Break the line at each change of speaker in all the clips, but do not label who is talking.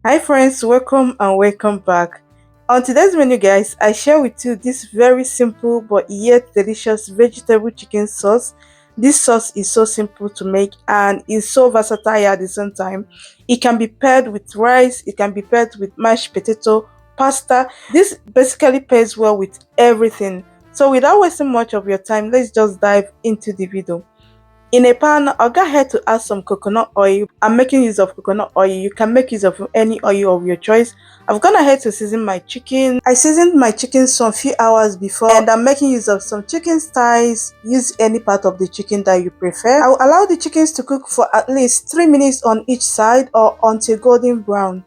Hi friends, welcome and welcome back. On today's menu guys, I share with you this very simple but yet delicious vegetable chicken sauce. This sauce is so simple to make and is so versatile at the same time. It can be paired with rice, it can be paired with mashed potato, pasta. This basically pairs well with everything. So without wasting much of your time, let's just dive into the video. In a pan, I'll go ahead to add some coconut oil. I'm making use of coconut oil. You can make use of any oil of your choice. I've gone ahead to season my chicken. I seasoned my chicken some few hours before and I'm making use of some chicken thighs. Use any part of the chicken that you prefer. I'll allow the chickens to cook for at least 3 minutes on each side or until golden brown.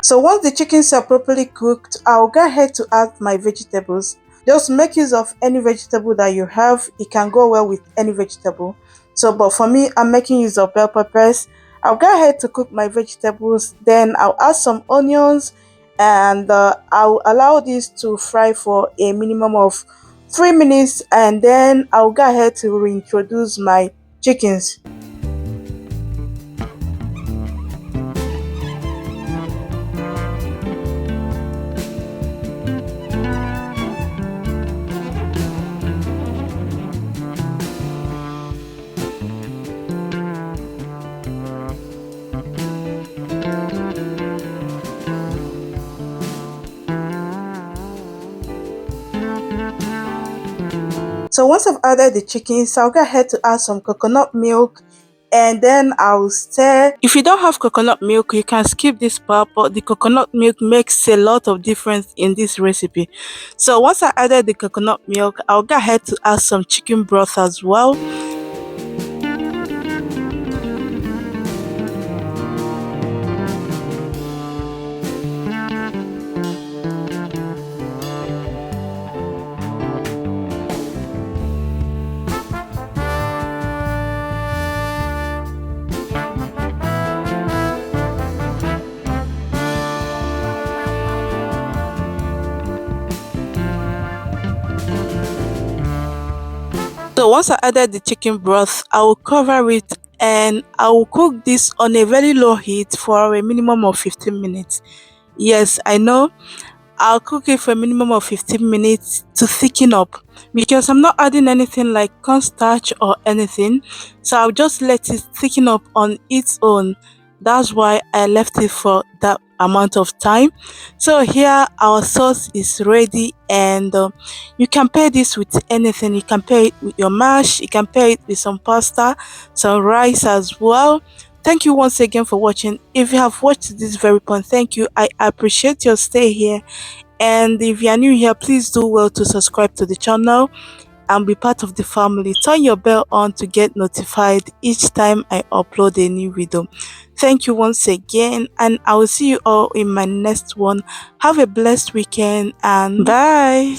So once the chickens are properly cooked, I'll go ahead to add my vegetables. Just make use of any vegetable that you have. It can go well with any vegetable. So but for me, I'm making use of bell peppers. I'll go ahead to cook my vegetables. Then I'll add some onions and I'll allow this to fry for a minimum of 3 minutes and then I'll go ahead to reintroduce my chickens. So once I've added the chickens, I'll go ahead to add some coconut milk and then I'll stir. If you don't have coconut milk, you can skip this part, but the coconut milk makes a lot of difference in this recipe. So once I added the coconut milk, I'll go ahead to add some chicken broth as well. So once I added the chicken broth, I will cover it and I will cook this on a very low heat for a minimum of 15 minutes. Yes, I know. I'll cook it for a minimum of 15 minutes to thicken up because I'm not adding anything like cornstarch or anything. So I'll just let it thicken up on its own. That's why I left it for that amount of time. So here our sauce is ready and you can pair this with anything. You can pair it with your mash, you can pair it with some pasta, some rice as well. Thank you once again for watching. If you have watched this very point, thank you. I appreciate your stay here. And if you are new here, please do well to subscribe to the channel and be part of the family. Turn your bell on to get notified each time I upload a new video. Thank you once again, and I will see you all in my next one. Have a blessed weekend and bye.